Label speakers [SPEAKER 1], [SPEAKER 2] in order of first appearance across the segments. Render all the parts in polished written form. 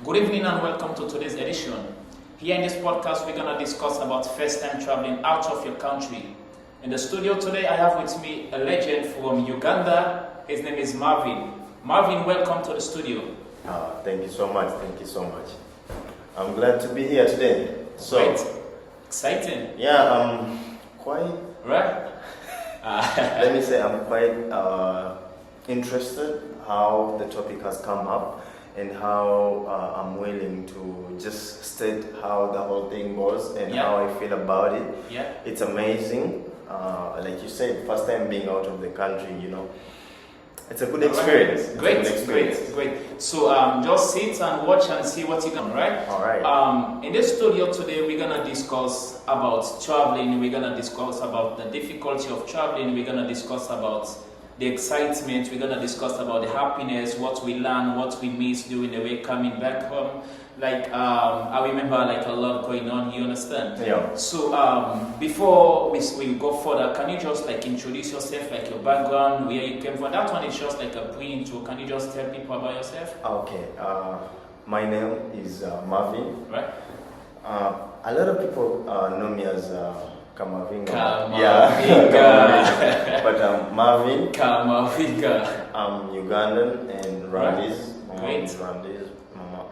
[SPEAKER 1] Good evening and welcome to today's edition. Here in this podcast, we're going to discuss about first-time traveling out of your country. In the studio today, I have with me a legend from Uganda. His name is Marvin. Marvin, welcome to the studio.
[SPEAKER 2] Thank you so much. Thank you so much. I'm glad to be here today.
[SPEAKER 1] Great. Exciting.
[SPEAKER 2] Yeah, I'm quite.
[SPEAKER 1] Right?
[SPEAKER 2] Let me say I'm quite interested how the topic has come up and how I'm willing to just state how the whole thing goes and how I feel about it.
[SPEAKER 1] Yeah.
[SPEAKER 2] It's amazing. Like you said, first time being out of the country, it's a good experience.
[SPEAKER 1] Right. Great. So just sit and watch and see what you can, right?
[SPEAKER 2] All right.
[SPEAKER 1] In this studio today, we're gonna discuss about traveling. We're gonna discuss about the difficulty of traveling. We're gonna discuss about the excitement. We're gonna discuss about the happiness, what we learn, what we miss during the way coming back home. I remember a lot going on. You understand?
[SPEAKER 2] Yeah.
[SPEAKER 1] So before we go further, can you just introduce yourself, your background, where you came from? That one is just a pre-intro. Can you just tell people about yourself?
[SPEAKER 2] Okay. My name is Marvin.
[SPEAKER 1] Right.
[SPEAKER 2] A lot of people know me as Kamavinga.
[SPEAKER 1] Kamavinga.
[SPEAKER 2] But I'm Marvin.
[SPEAKER 1] Kamavinga.
[SPEAKER 2] I'm Ugandan and Rwandese.
[SPEAKER 1] Right.
[SPEAKER 2] My mom is Rwandese.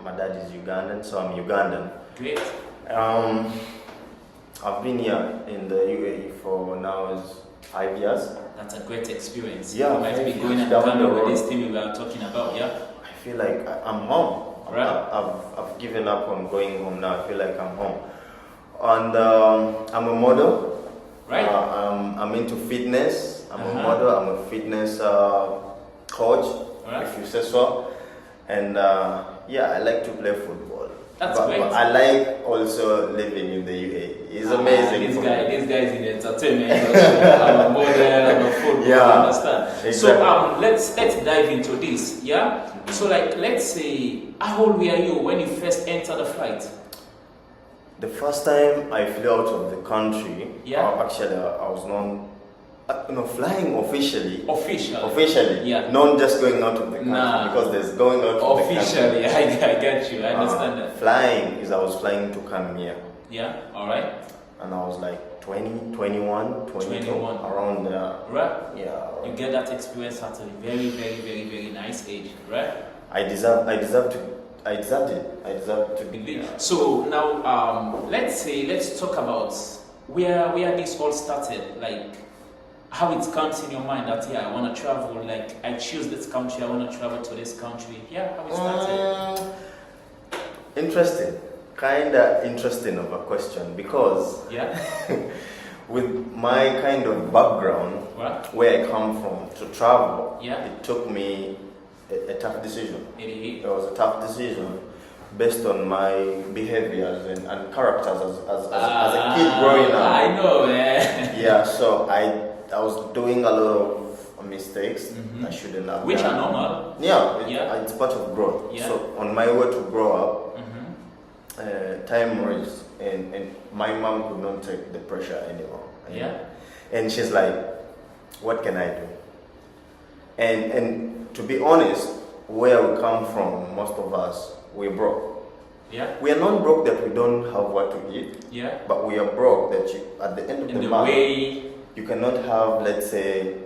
[SPEAKER 2] My dad is Ugandan, so I'm Ugandan.
[SPEAKER 1] Great.
[SPEAKER 2] I've been here in the UAE for now is 5 years.
[SPEAKER 1] That's a great experience.
[SPEAKER 2] Yeah,
[SPEAKER 1] you might be going and
[SPEAKER 2] down
[SPEAKER 1] coming
[SPEAKER 2] the
[SPEAKER 1] with
[SPEAKER 2] road.
[SPEAKER 1] this thing we were talking about, yeah?
[SPEAKER 2] I feel like I'm home.
[SPEAKER 1] Right.
[SPEAKER 2] I've given up on going home now. I feel like I'm home. And I'm a model.
[SPEAKER 1] Right.
[SPEAKER 2] I'm into fitness. I'm a model. I'm a fitness coach, if you say so. And I like to play football.
[SPEAKER 1] That's great.
[SPEAKER 2] But I like also living in the UAE. It's amazing.
[SPEAKER 1] This guy is in the entertainment industry. I'm a model, I'm a football, you understand?
[SPEAKER 2] Exactly.
[SPEAKER 1] So let's dive into this, yeah? So let's say, how old were you when you first entered the flight?
[SPEAKER 2] The first time I flew out of the country,
[SPEAKER 1] actually
[SPEAKER 2] I was flying officially.
[SPEAKER 1] Officially? Yeah.
[SPEAKER 2] Not just going out of the country, because there's going out of the country.
[SPEAKER 1] Officially, I get you, I understand that.
[SPEAKER 2] Flying is I was flying to come here.
[SPEAKER 1] Yeah, alright.
[SPEAKER 2] And I was like 20, 21, 22, around there.
[SPEAKER 1] Right?
[SPEAKER 2] Yeah.
[SPEAKER 1] You get that experience at a very, very, very, very nice age, right?
[SPEAKER 2] I deserved it.
[SPEAKER 1] Indeed. So now, let's talk about where this all started. How it comes in your mind that I want to travel. I choose this country. I want to travel to this country. Yeah, how it started.
[SPEAKER 2] Interesting. Kinda interesting of a question because with my kind of background, where I come from, to travel, it took me a tough decision. It was a tough decision based on my behaviors and characters as a kid growing up.
[SPEAKER 1] I know, man.
[SPEAKER 2] Yeah, so I was doing a lot of mistakes I shouldn't have
[SPEAKER 1] Which
[SPEAKER 2] done.
[SPEAKER 1] are normal.
[SPEAKER 2] It's part of growth.
[SPEAKER 1] Yeah.
[SPEAKER 2] So on my way to grow up, time raised, and my mom could not take the pressure anymore. And she's like, what can I do? And to be honest, where we come from, most of us, we're broke.
[SPEAKER 1] Yeah.
[SPEAKER 2] We are not broke that we don't have what to eat.
[SPEAKER 1] Yeah.
[SPEAKER 2] But we are broke that at the end of the month, you cannot have, let's say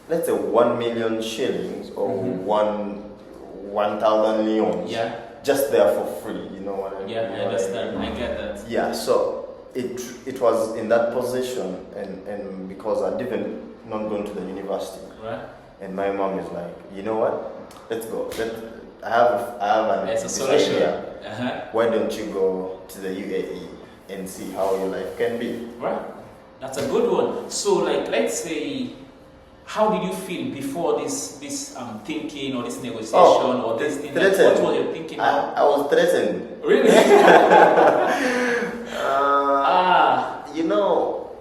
[SPEAKER 2] 1 million shillings or 1,000 leons.
[SPEAKER 1] Yeah.
[SPEAKER 2] Just there for free, you know what I mean?
[SPEAKER 1] Yeah, I understand. I get that.
[SPEAKER 2] Yeah, so it was in that position, and because I didn't not going to the university,
[SPEAKER 1] right?
[SPEAKER 2] And my mom is like, you know what? Let's go. I have an
[SPEAKER 1] solution
[SPEAKER 2] here. Why don't you go to the UAE and see how your life can be?
[SPEAKER 1] Right. That's a good one. So let's say, how did you feel before this thinking or this negotiation or this thing? What was your thinking?
[SPEAKER 2] I was threatened.
[SPEAKER 1] Really?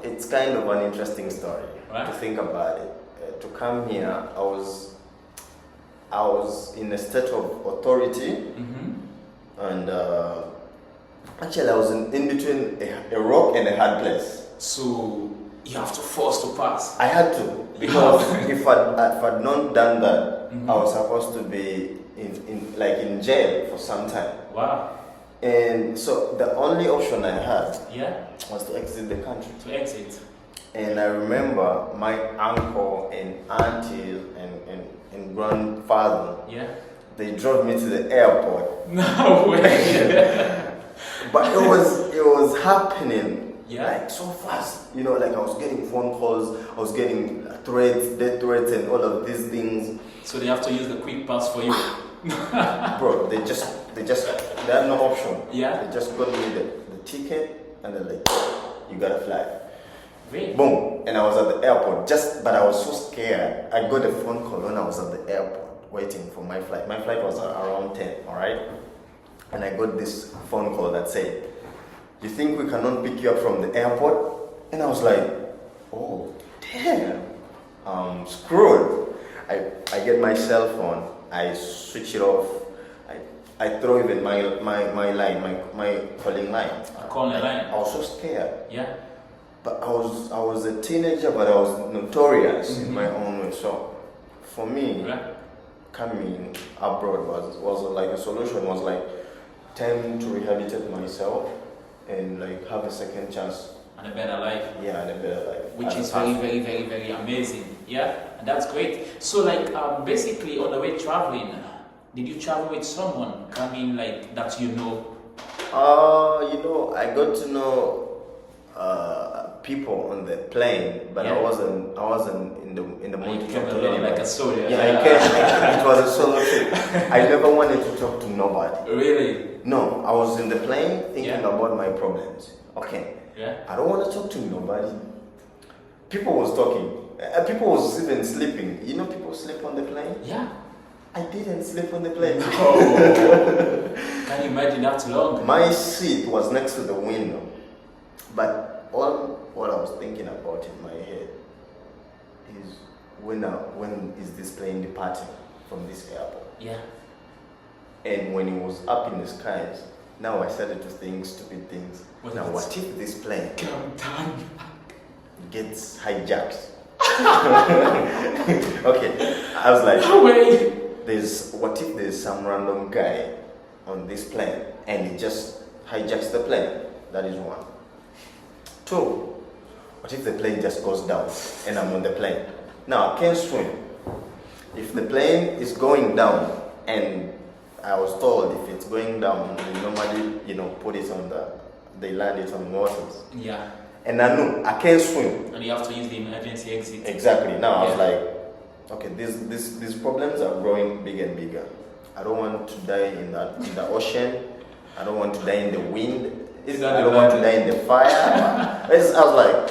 [SPEAKER 2] It's kind of an interesting story to think about it. To come here, I was in a state of authority, and actually I was in between a rock and a hard place.
[SPEAKER 1] So you have to force to pass.
[SPEAKER 2] I had to, because if I'd not done that, I was supposed to be in jail for some time.
[SPEAKER 1] Wow.
[SPEAKER 2] And so the only option I had was to exit the country.
[SPEAKER 1] To exit.
[SPEAKER 2] And I remember my uncle and auntie and grandfather, they drove me to the airport.
[SPEAKER 1] No way.
[SPEAKER 2] But it was happening like so fast. You know, like I was getting phone calls, I was getting threats, death threats and all of these things.
[SPEAKER 1] So they have to use the quick pass for you.
[SPEAKER 2] Bro, they had no option.
[SPEAKER 1] Yeah.
[SPEAKER 2] They just got me the ticket and they're like, you gotta fly.
[SPEAKER 1] Really?
[SPEAKER 2] Boom. And I was at the airport, but I was so scared. I got a phone call when I was at the airport waiting for my flight. My flight was around 10, alright? And I got this phone call that said, you think we cannot pick you up from the airport? And I was like, oh, damn, I'm screwed. I get my cell phone, I switch it off, I throw even my line, my calling line.
[SPEAKER 1] Calling line?
[SPEAKER 2] I was so scared.
[SPEAKER 1] Yeah.
[SPEAKER 2] But I was a teenager, but I was notorious in my own way. So for me, coming abroad was like a solution, was like time to rehabilitate myself and like have a second chance.
[SPEAKER 1] And a better life.
[SPEAKER 2] Yeah, and a better life.
[SPEAKER 1] Which is very, very, very, very amazing. Yeah, and that's great. So like basically on the way traveling, did you travel with someone coming like that you know?
[SPEAKER 2] You know, I got to know people on the plane, but I wasn't in the mood to talk to anyone.
[SPEAKER 1] Like a solo.
[SPEAKER 2] Yeah, I came. It was a solo trip. I never wanted to talk to nobody.
[SPEAKER 1] Really?
[SPEAKER 2] No, I was in the plane thinking about my problems. Okay.
[SPEAKER 1] Yeah.
[SPEAKER 2] I don't want to talk to nobody. People was talking. People was even sleeping. You know, people sleep on the plane.
[SPEAKER 1] Yeah.
[SPEAKER 2] I didn't sleep on the plane.
[SPEAKER 1] Oh. Can you imagine that long?
[SPEAKER 2] My seat was next to the window, but all I was thinking about in my head is when is this plane departing from this airport?
[SPEAKER 1] Yeah.
[SPEAKER 2] And when it was up in the skies, now I started to think stupid things. What if this plane gets hijacked? Okay, I was like,
[SPEAKER 1] no way.
[SPEAKER 2] What if there's some random guy on this plane and he just hijacks the plane? That is one. Two, what if the plane just goes down and I'm on the plane? Now I can't swim. If the plane is going down and I was told if it's going down, they normally, put it on they land it on waters.
[SPEAKER 1] Yeah.
[SPEAKER 2] And I knew I can't swim.
[SPEAKER 1] And you have to use the emergency exit.
[SPEAKER 2] Exactly. Now I was like, okay, these problems are growing bigger and bigger. I don't want to die in the ocean. I don't want to die in the wind. I don't want to die in the fire. I was like,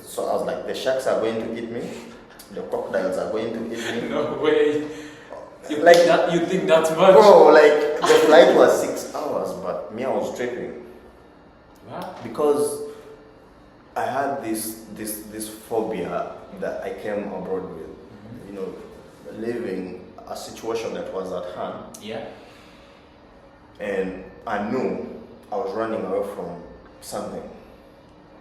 [SPEAKER 2] so I was like, the sharks are going to eat me. The crocodiles are going to eat me.
[SPEAKER 1] No way. You think that much?
[SPEAKER 2] Bro, like the flight was 6 hours, but me, I was tripping.
[SPEAKER 1] Wow.
[SPEAKER 2] Because I had this phobia that I came abroad with. Living a situation that was at hand.
[SPEAKER 1] Yeah.
[SPEAKER 2] And I knew I was running away from something.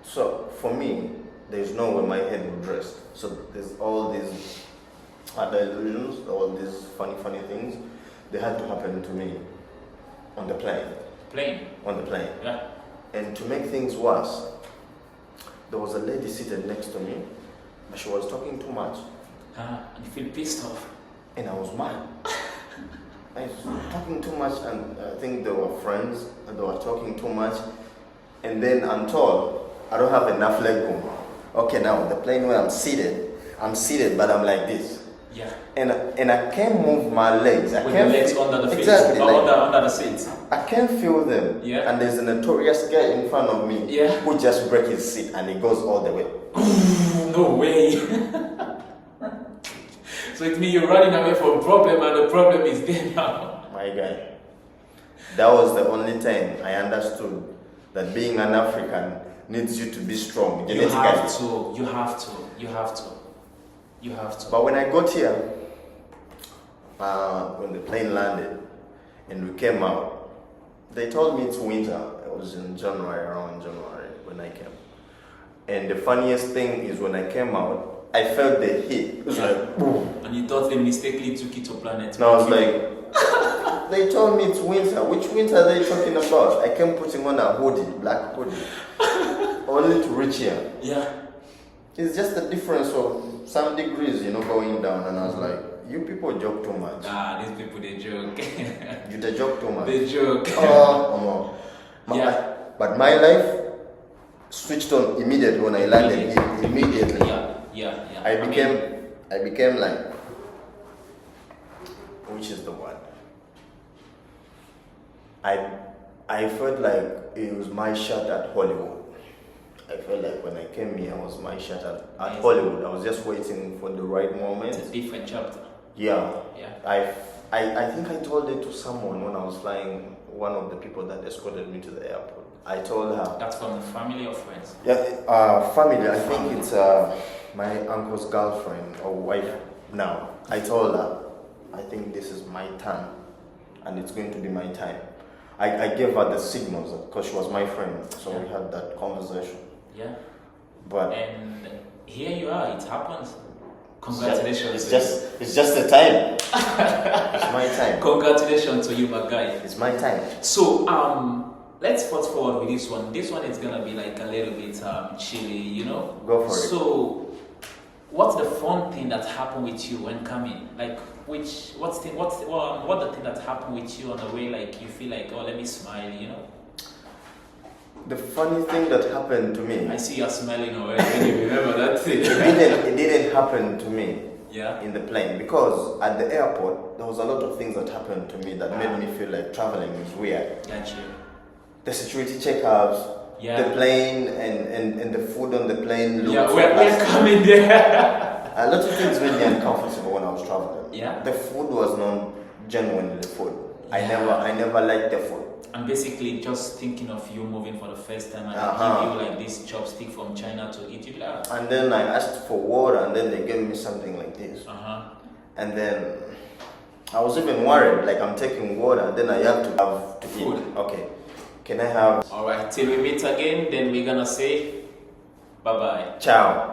[SPEAKER 2] So for me, there's no way my head would rest. So there's all these other illusions, all these funny things. They had to happen to me on the plane. On the plane.
[SPEAKER 1] Yeah.
[SPEAKER 2] And to make things worse, there was a lady seated next to me, but she was talking too much.
[SPEAKER 1] And you feel pissed off.
[SPEAKER 2] And I was mad. I was talking too much, and I think they were friends, and they were talking too much. And then I'm told I don't have enough leg room. Okay, now the plane where I'm seated, but I'm like this.
[SPEAKER 1] Yeah.
[SPEAKER 2] And I can't move my legs.
[SPEAKER 1] With your legs under the feet.
[SPEAKER 2] Exactly.
[SPEAKER 1] Under the seat.
[SPEAKER 2] I can't feel them.
[SPEAKER 1] Yeah.
[SPEAKER 2] And there's a notorious guy in front of me who just breaks his seat and he goes all the way.
[SPEAKER 1] No way. So it means you're running away from a problem and the problem is there now.
[SPEAKER 2] My guy. That was the only time I understood that being an African needs you to be strong.
[SPEAKER 1] You have to.
[SPEAKER 2] But when I got here, when the plane landed and we came out, they told me it's winter. It was in January, around January when I came. And the funniest thing is when I came out, I felt the heat. It was like, boom.
[SPEAKER 1] And you thought they mistakenly took it to planet.
[SPEAKER 2] No, I was like, they told me it's winter. Which winter are they talking about? I came putting on a hoodie, black hoodie, only to reach here.
[SPEAKER 1] Yeah.
[SPEAKER 2] It's just a difference of some degrees, going down. And I was like, you people joke too much.
[SPEAKER 1] These people, they joke.
[SPEAKER 2] They joke too much.
[SPEAKER 1] They joke.
[SPEAKER 2] Oh,
[SPEAKER 1] yeah.
[SPEAKER 2] But my life switched on immediately when I landed. Immediately.
[SPEAKER 1] Yeah.
[SPEAKER 2] I became like, which is the word? I felt like it was my shot at Hollywood. I felt like when I came here, it was my shot at Hollywood. I was just waiting for the right moment.
[SPEAKER 1] It's a different chapter.
[SPEAKER 2] Yeah. I think I told it to someone when I was flying, one of the people that escorted me to the airport. I told her.
[SPEAKER 1] That's from family or friends?
[SPEAKER 2] Yeah, family. I think it's my uncle's girlfriend or wife now. I told her, I think this is my turn and it's going to be my time. I gave her the signals because she was my friend, so we had that conversation.
[SPEAKER 1] Yeah.
[SPEAKER 2] And
[SPEAKER 1] here you are, it happens. Congratulations.
[SPEAKER 2] It's just the time. It's my time.
[SPEAKER 1] Congratulations to you, my guy.
[SPEAKER 2] It's my time.
[SPEAKER 1] So, let's fast forward with this one. This one is gonna be like a little bit chilly,
[SPEAKER 2] Go for it.
[SPEAKER 1] So, what's the fun thing that happened with you when coming? Like, what's the thing that happened with you on the way? Like, you feel like, oh, let me smile,
[SPEAKER 2] The funny thing that happened to me.
[SPEAKER 1] I see you're smiling already. When you remember that thing.
[SPEAKER 2] It didn't happen to me.
[SPEAKER 1] Yeah.
[SPEAKER 2] In the plane, because at the airport there was a lot of things that happened to me that made me feel like traveling is weird.
[SPEAKER 1] Gotcha.
[SPEAKER 2] The security checkups, the plane and the food on the plane.
[SPEAKER 1] We're coming there.
[SPEAKER 2] A lot of things made me uncomfortable when I was traveling.
[SPEAKER 1] Yeah.
[SPEAKER 2] The food was not genuinely food. Yeah. I never liked the food.
[SPEAKER 1] I'm basically just thinking of you moving for the first time and I give you like this chopstick from China to eat you.
[SPEAKER 2] And then I asked for water and then they gave me something like this. And then I was even worried, like I'm taking water and then I have to have food. Eat. Okay. Can I have?
[SPEAKER 1] Alright, till we meet again, then we're gonna say bye-bye.
[SPEAKER 2] Ciao.